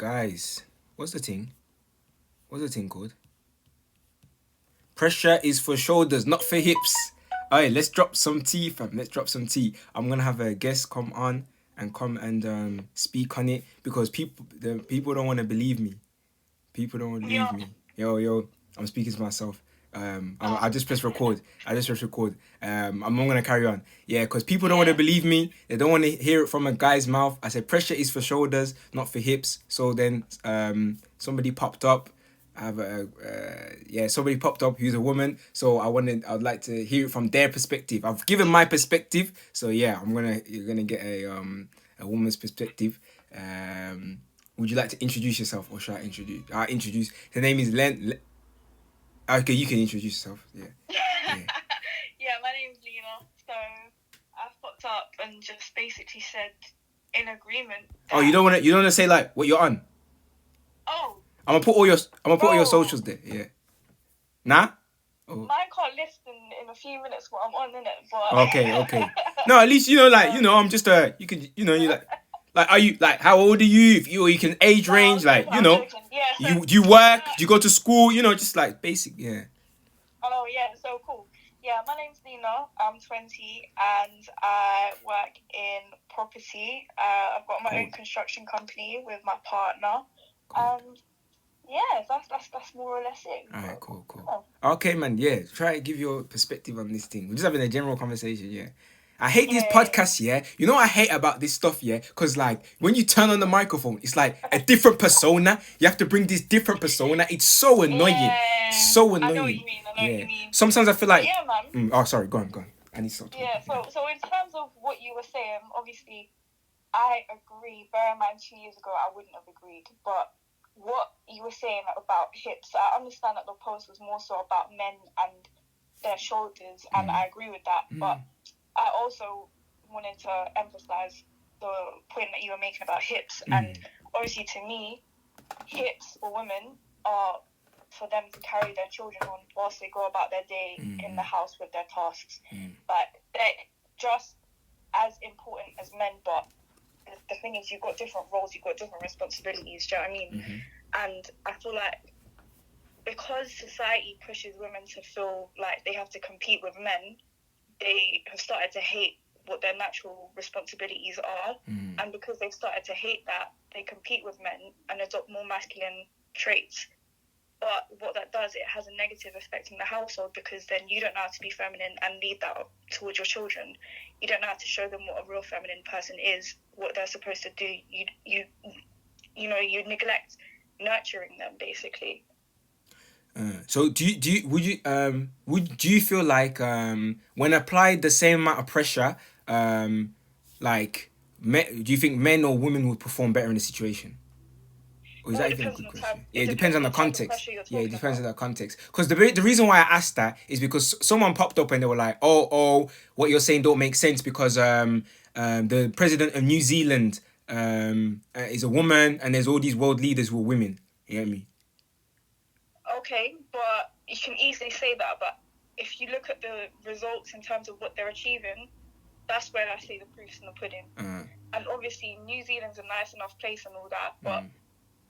Guys, what's the thing? What's the thing called? Pressure is for shoulders, not for hips. Alright, let's drop some tea, fam. Let's drop some tea. I'm gonna have a guest come on and speak on it because people don't want to believe me. People don't want to believe me. Yo, I'm speaking to myself. I just press record. I'm not gonna carry on. Yeah, because people don't want to believe me. They don't want to hear it from a guy's mouth. I said pressure is for shoulders, not for hips. So then somebody popped up. Somebody popped up who's a woman. So I'd like to hear it from their perspective. I've given my perspective. So yeah, you're gonna get a woman's perspective. Would you like to introduce yourself, or should I introduce? I'll introduce. Her name is Len. Okay, you can introduce yourself. Yeah. Yeah, my name's Lena. So I fucked up and just basically said in agreement. Oh, you don't want to say like what you're on. Oh. I'm gonna put all your socials there. Yeah. Nah. Oh. Mine can't list in a few minutes what I'm on, innit? But okay. No, at least I'm just you can like are you like how old are you? If you can age range like you work, do you go to school? Just like basic, yeah. Oh yeah, so cool. Yeah, my name's Nina. I'm 20 and I work in property. I've got my own construction company with my partner. And yeah, that's more or less it. Alright, cool. Okay, man, yeah. Try to give your perspective on this thing. We're just having a general conversation, yeah. I hate these podcasts, yeah. You know what I hate about this stuff, yeah? Because, like, when you turn on the microphone, it's like a different persona. You have to bring this different persona. It's so annoying. Yeah. So annoying. I know what you mean. What you mean. Sometimes I feel like... Yeah, man. Sorry. Go on. I need to stop talking. Yeah, so in terms of what you were saying, obviously, I agree. Bear in mind, 2 years ago, I wouldn't have agreed. But what you were saying about hips, I understand that the post was more so about men and their shoulders, and I agree with that. But I also wanted to emphasize the point that you were making about hips. And obviously, to me, hips for women are for them to carry their children on whilst they go about their day in the house with their tasks. But they're just as important as men, but the thing is, you've got different roles, you've got different responsibilities, do you know what I mean? And I feel like because society pushes women to feel like they have to compete with men, they have started to hate what their natural responsibilities are. And because they've started to hate that, they compete with men and adopt more masculine traits. But what that does, it has a negative effect in the household, because then you don't know how to be feminine and lead that towards your children. You don't know how to show them what a real feminine person is, what they're supposed to do. You neglect nurturing them, basically. So do you feel like when applied the same amount of pressure, do you think men or women would perform better in the situation? Or is that even a good question? Yeah, it depends on the context. Yeah, it depends on the context. Because the reason why I asked that is because someone popped up and they were like, oh, what you're saying don't make sense because the president of New Zealand is a woman and there's all these world leaders who are women. You get me? Okay, but you can easily say that, but if you look at the results in terms of what they're achieving, that's where I see the proof's in the pudding. And obviously, New Zealand's a nice enough place and all that, but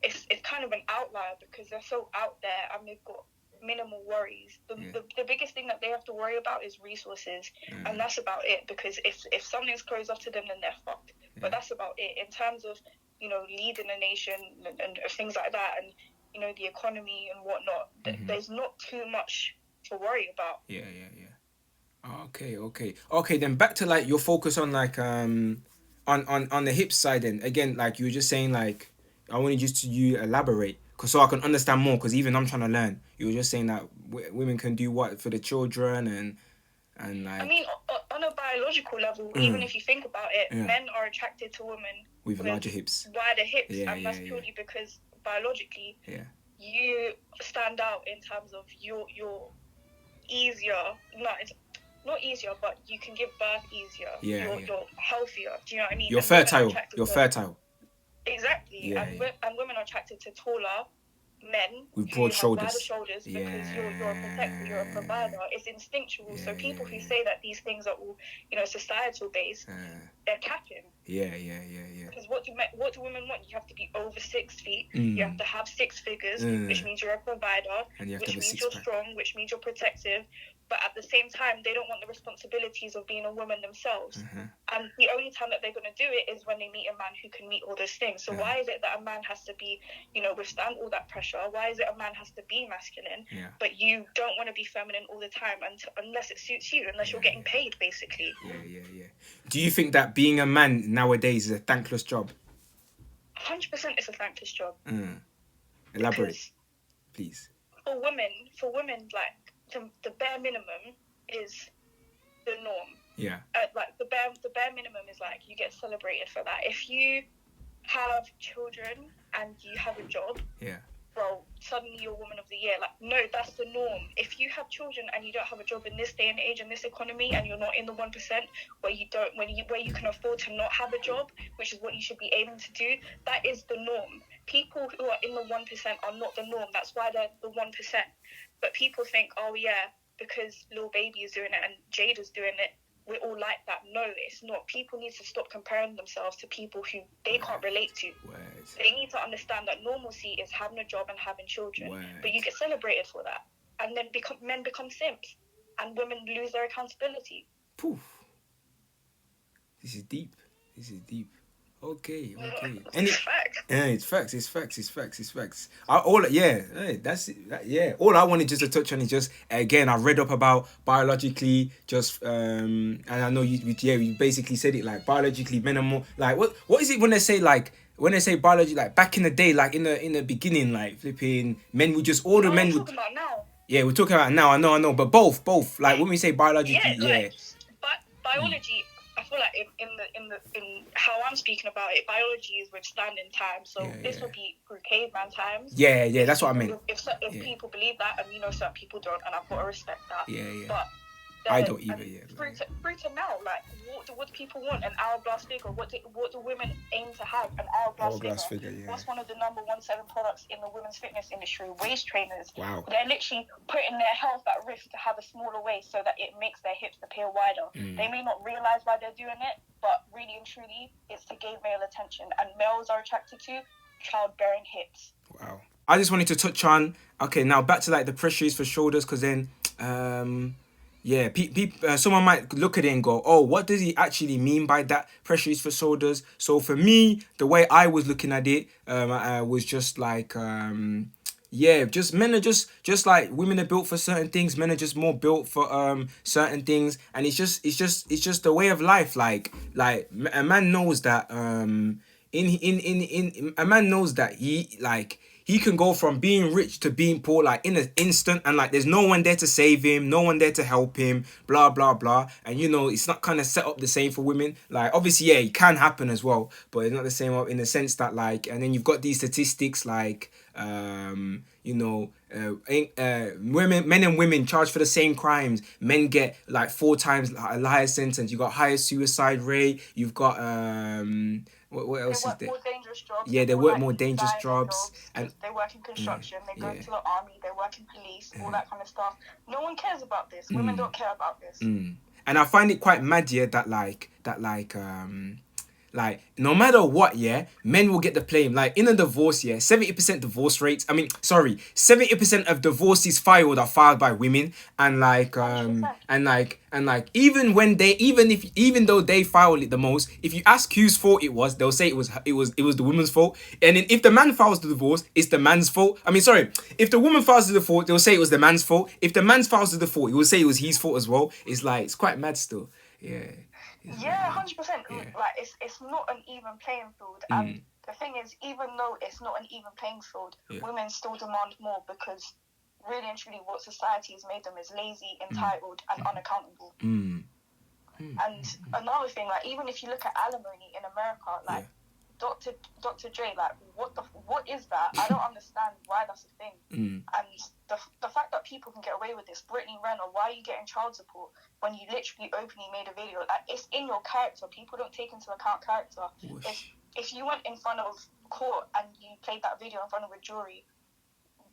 it's kind of an outlier because they're so out there and they've got minimal worries. The biggest thing that they have to worry about is resources, and that's about it, because if something's closed off to them, then they're fucked. But that's about it. In terms of, leading a nation and things like that, and, the economy and whatnot, there's not too much to worry about. Yeah. Okay, then back to, like, your focus on, like, on the hip side then. Again, like, you were just saying, like, I wanted you elaborate, so I can understand more, because even I'm trying to learn. You were just saying that women can do what for the children and like... I mean, on a biological level, even if you think about it, men are attracted to women with larger hips. Wider hips, and that's purely because biologically, you stand out in terms of you're easier. Not easier, but you can give birth easier. You're healthier. Do you know what I mean? You're fertile. Exactly. Yeah, and women are attracted to taller men with broad shoulders. Wider shoulders, because you're a protector, you're a provider. It's instinctual. So people who say that these things are all, societal based, they're capping. Yeah. Because what do women want? You have to be over 6 feet. Mm. You have to have 6 figures, which means you're a provider, And you have to which have a means you're six-pack. strong, which means you're protective. But at the same time, they don't want the responsibilities of being a woman themselves. And the only time that they're going to do it is when they meet a man who can meet all those things. So why is it that a man has to be, withstand all that pressure? Why is it a man has to be masculine, but you don't want to be feminine all the time unless it suits you, unless you're getting paid, basically? Yeah. Do you think that being a man nowadays is a thankless job? 100% it's a thankless job. Elaborate, please. For women, like the bare minimum is the norm. Yeah. Like the bare minimum is like you get celebrated for that. If you have children and you have a job, well, suddenly you're Woman of the Year. Like, no, that's the norm. If you have children and you don't have a job in this day and age, in this economy, and you're not in the 1%, where you can afford to not have a job, which is what you should be aiming to do, that is the norm. People who are in the 1% are not the norm. That's why they're the 1%. But people think, oh yeah, because Lil Baby is doing it and Jada's doing it, we're all like that. No, it's not. People need to stop comparing themselves to people who they can't relate to. They need to understand that normalcy is having a job and having children. But you get celebrated for that. And then men become simps. And women lose their accountability. Poof. This is deep. Okay. It's facts. It's facts. All I wanted just to touch on is just, again, I read up about biologically, just and I know you basically said it, like biologically men are more like, what is it when they say biology, like back in the day, like in the beginning, like flipping men would just order men would. Talking about now. Yeah, we're talking about now. I know, but both. Like when we say biologically, biology. I feel like in how I'm speaking about it, biology is withstanding time. So this will be through caveman times. Yeah, that's what I mean. If people believe that, and some people don't, and I've got to respect that. Yeah. But I don't either. Through to now, like what do people want? An hourglass figure. What do women aim to have? An hourglass figure. Yeah. What's one of the number 1 selling products in the women's fitness industry? Waist trainers. Wow. They're literally putting their health at risk to have a smaller waist so that it makes their hips appear wider. They may not realize why they're doing it, but really and truly, it's to gain male attention. And males are attracted to childbearing hips. Wow. I just wanted to touch on, okay, now back to like the pressure is for shoulders, because then someone might look at it and go, oh, what does he actually mean by that? Pressure is for shoulders. So for me, the way I was looking at it, was just like, just men are just like women are built for certain things. Men are just more built for certain things, and it's just the way of life. Like a man knows that a man knows that he can go from being rich to being poor, like in an instant, and like there's no one there to save him, no one there to help him, blah blah blah. And it's not kind of set up the same for women. Like obviously, it can happen as well, but it's not the same in the sense that like. And then you've got these statistics like men and women charged for the same crimes. Men get like 4 times a higher sentence. You got higher suicide rate. You've got what else is there? More dangerous jobs. Yeah, they work more dangerous jobs, and they work in construction. They go to the army. They work in police. All that kind of stuff. No one cares about this. Women don't care about this. And I find it quite mad, that no matter what, men will get the blame. Like in a divorce, 70% divorce rates. 70% of divorces filed are filed by women, and even though they filed it the most, if you ask whose fault it was, they'll say it was the woman's fault. And then if the man files the divorce, it's the man's fault. If the woman files the divorce, they'll say it was the man's fault. If the man files the divorce, he will say it was his fault as well. It's quite mad still. Yeah. 100%. Like it's not an even playing field, and the thing is, even though it's not an even playing field, women still demand more, because really and truly, what society has made them is lazy, entitled, and unaccountable. And another thing, like even if you look at alimony in America, like Dr. Dre, like what is that? I don't understand why that's a thing. And the fact that people can get away with this, Brittany Renner, why are you getting child support when you literally openly made a video? Like it's in your character. People don't take into account character. If you went in front of court and you played that video in front of a jury,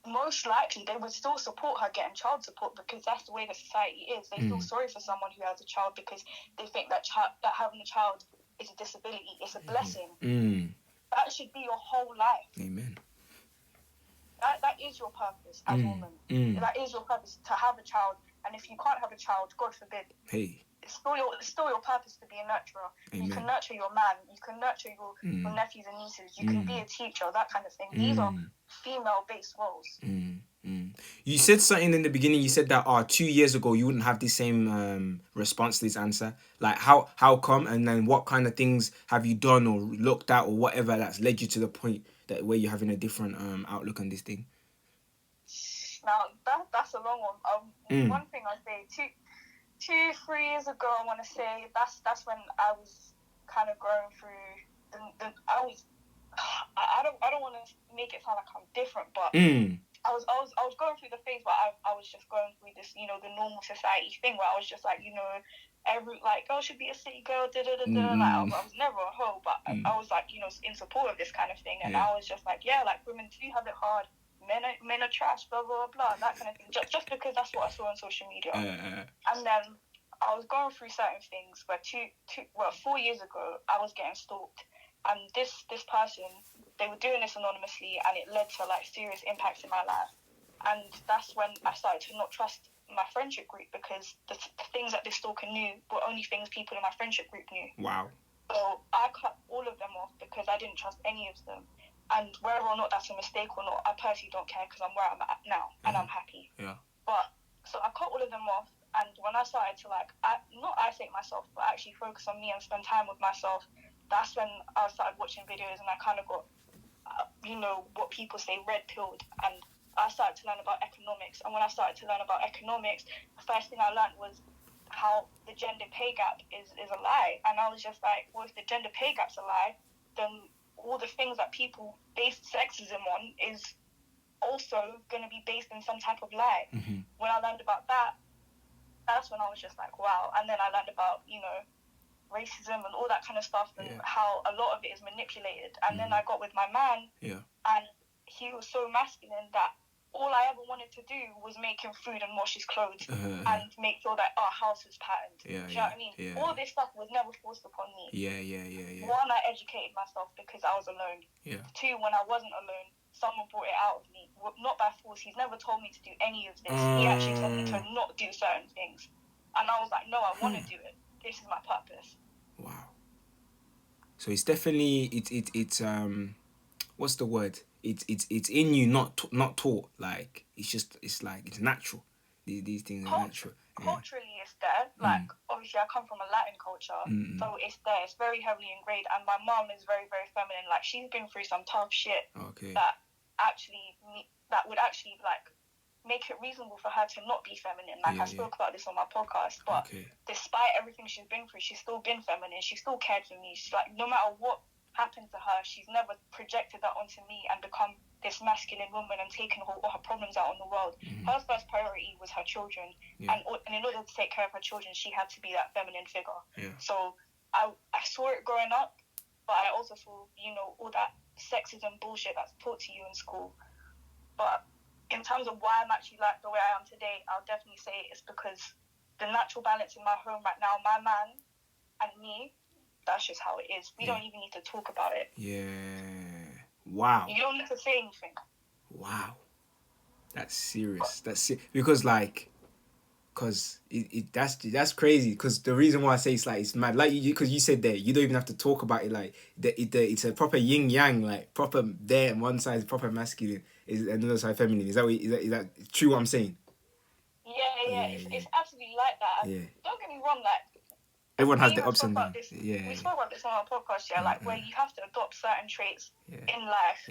most likely they would still support her getting child support, because that's the way the society is. They feel sorry for someone who has a child, because they think that having a child is a disability. It's a blessing. Mm. That should be your whole life. Amen. That is your purpose as a woman. That is your purpose, to have a child. And if you can't have a child, God forbid, Hey. it's still your purpose to be a nurturer. Amen. You can nurture your man. You can nurture your nephews and nieces. You can be a teacher, that kind of thing. These are female-based roles. You said something in the beginning. You said that 2 years ago you wouldn't have the same response to this answer. Like how come? And then what kind of things have you done or looked at or whatever that's led you to the point that where you're having a different outlook on this thing? Now that's a long one. One thing I say, 2-3 years ago, I want to say that's when I was kind of going through I don't want to make it sound like I'm different, but I was going through the phase where I was just going through this, the normal society thing where I was just like, every girl should be a city girl, Like I was never a hoe, but I was like, in support of this kind of thing, and I was just like, yeah, like women do have it hard. Men are trash, blah blah blah, that kind of thing. Just because that's what I saw on social media. And then I was going through certain things where 4 years ago I was getting stalked, and this person, they were doing this anonymously, and it led to serious impacts in my life. And that's when I started to not trust my friendship group, because the things that this stalker knew were only things people in my friendship group knew. Wow. So I cut all of them off because I didn't trust any of them. And whether or not that's a mistake or not, I personally don't care, because I'm where I'm at now and I'm happy. Yeah. But so I cut all of them off, and when I started to not isolate myself, but actually focus on me and spend time with myself, that's when I started watching videos, and I kind of got, what people say, red pilled, and I started to learn about economics. And when I started to learn about economics, the first thing I learned was how the gender pay gap is a lie. And I was just like, well, if the gender pay gap's a lie, then all the things that people base sexism on is also going to be based in some type of lie. When I learned about that, that's when I was just like, wow. And then I learned about, racism and all that kind of stuff, and how a lot of it is manipulated. And then I got with my man, and he was so masculine that all I ever wanted to do was make him food and wash his clothes and make sure that our house was patterned. Do you know what I mean? All this stuff was never forced upon me. One, I educated myself because I was alone. Two, when I wasn't alone, someone brought it out of me. Not by force. He's never told me to do any of this. He actually told me to not do certain things. And I was like, no, I want to do it. This is my purpose. Wow. So it's definitely it's what's the word? It's in you, not taught. Like it's natural. These things are natural. Culturally, it's there. Obviously, I come from a Latin culture, so it's there. It's very heavily ingrained, and my mom is very, very feminine. Like, she's been through some tough shit that would actually make it reasonable for her to not be feminine. I spoke about this on my podcast, but despite everything she's been through, she's still been feminine. She still cared for me. She's like, no matter what happened to her, she's never projected that onto me and become this masculine woman and taken all her problems out on the world. Her first priority was her children, and in order to take care of her children, she had to be that feminine figure. So I saw it growing up, but I also saw, all that sexism bullshit that's taught to you in school. But in terms of why I'm actually like the way I am today, I'll definitely say it's because the natural balance in my home right now, my man and me, that's just how it is. We don't even need to talk about it. Wow. You don't need to say anything. Wow. That's serious. Because that's crazy. Because the reason why I say it's mad, because you said there, you don't even have to talk about it. It's a proper yin yang, proper there on one side is proper masculine, is another side feminine. Is that true? What I'm saying? Yeah. It's absolutely like that. Don't get me wrong, everyone has the ups and downs. We spoke about this on our podcast, where you have to adopt certain traits in life.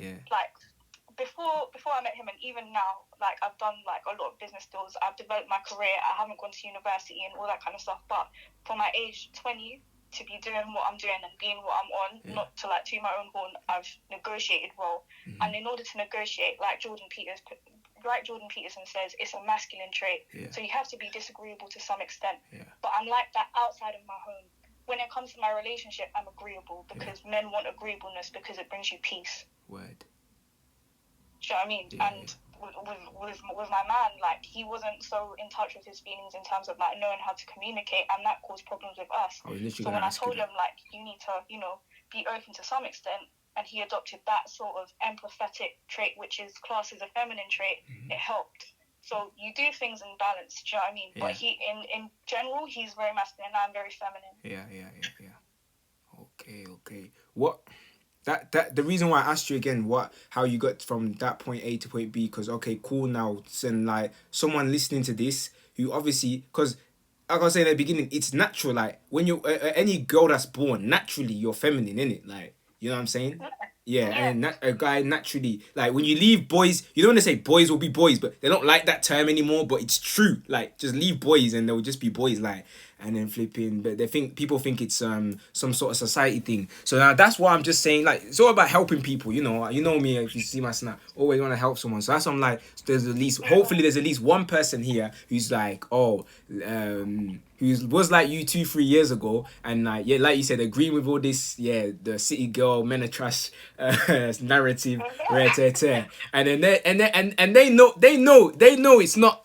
Before I met him, and even now, I've done a lot of business deals. I've developed my career. I haven't gone to university and all that kind of stuff. But for my age, 20, to be doing what I'm doing and being what I'm on, not to toot my own horn, I've negotiated well. And in order to negotiate, like Jordan Peterson says, it's a masculine trait. So you have to be disagreeable to some extent. But I'm like that outside of my home. When it comes to my relationship, I'm agreeable because men want agreeableness because it brings you peace. Word. Do you know what I mean? And with my man, like he wasn't so in touch with his feelings in terms of like knowing how to communicate, and that caused problems with us. So when I told him like you need to, you know, be open to some extent, and he adopted that sort of empathetic trait, which is classed as a feminine trait, it helped. So you do things in balance, do you know what I mean? But he, in general, he's very masculine and I'm very feminine. Yeah. Okay. What? That the reason why I asked you again how you got from that point A to point B, because okay, cool, now and like someone listening to this who obviously, because like I was saying at the beginning, it's natural, like when you any girl that's born naturally you're feminine, innit? Like, you know what I'm saying? Yeah, and a guy naturally, like when you leave boys, you don't want to say boys will be boys, but they don't like that term anymore, but it's true. Like just leave boys and they'll just be boys, like, and then flipping, but people think it's some sort of society thing. So now that's why I'm just saying, like, it's all about helping people, you know me, if you see my snap, always want to help someone. So that's why I'm like, hopefully there's at least one person here who's like, who was like you 2-3 years ago, and like, yeah, like you said, agreeing with all this, the city girl, men are trash narrative, and then they know it's not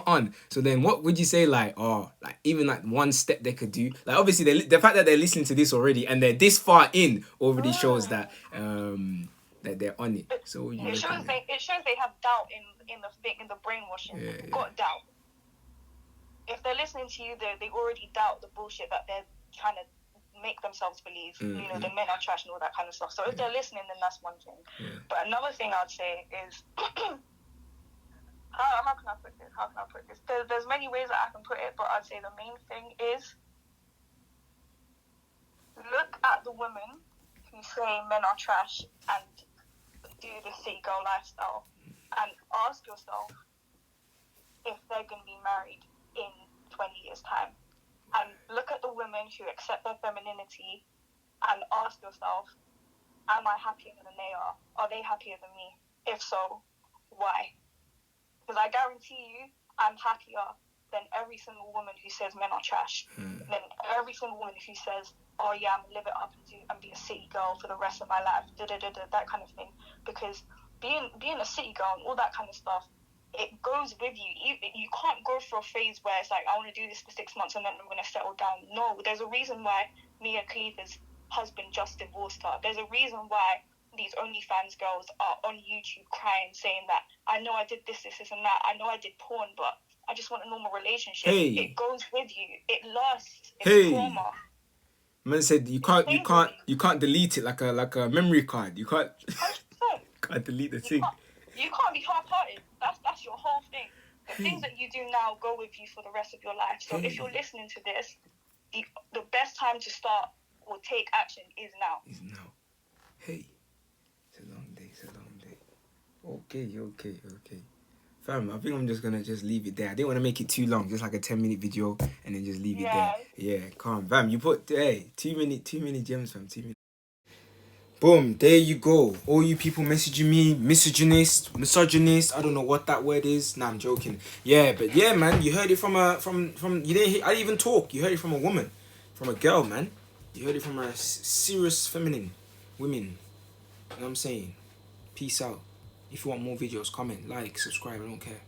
on. So then what would you say, like, like even like one step they could do? Like obviously the fact that they're listening to this already and they're this far in already shows that that they're on it. So it shows they have doubt in the brainwashing. They've got doubt. If they're listening to you, they already doubt the bullshit that they're trying to make themselves believe. You know, the men are trash and all that kind of stuff. So if they're listening, then that's one thing. But another thing I'd say is how can I put this? There's many ways that I can put it, but I'd say the main thing is look at the women who say men are trash and do the city girl lifestyle, and ask yourself if they're going to be married in 20 years' time. And look at the women who accept their femininity and ask yourself, am I happier than they are? Are they happier than me? If so, why? Because I guarantee you, I'm happier than every single woman who says men are trash. Than every single woman who says, oh yeah, I'm gonna live it up and be a city girl for the rest of my life, that kind of thing. Because being a city girl and all that kind of stuff, it goes with you. You can't go for a phase where it's like, I want to do this for 6 months and then I'm going to settle down. No, there's a reason why Mia Khalifa's husband just divorced her. There's a reason why these OnlyFans girls are on YouTube crying, saying that, I know I did this and that. I know I did porn, but I just want a normal relationship. It goes with you. It lasts. It's trauma. Man said you can't delete it like a memory card. You can't delete the thing. You can't be half-hearted. That's your whole thing. The things that you do now go with you for the rest of your life. So if you're listening to this, the best time to start or take action is now. Hey, it's a long day. Okay. Fam, I think I'm just gonna leave it there. I didn't want to make it too long, just like a 10-minute video, and then just leave it there. Yeah, calm. Fam, you put 2 minute gems, fam. 2 minutes. Boom, there you go. All you people messaging me, misogynist, I don't know what that word is. Nah, I'm joking. Yeah, but yeah, man, you heard it from you didn't. I didn't even talk. You heard it from a woman, from a girl, man. You heard it from a serious feminine women. You know what I'm saying? Peace out. If you want more videos, comment, like, subscribe. I don't care.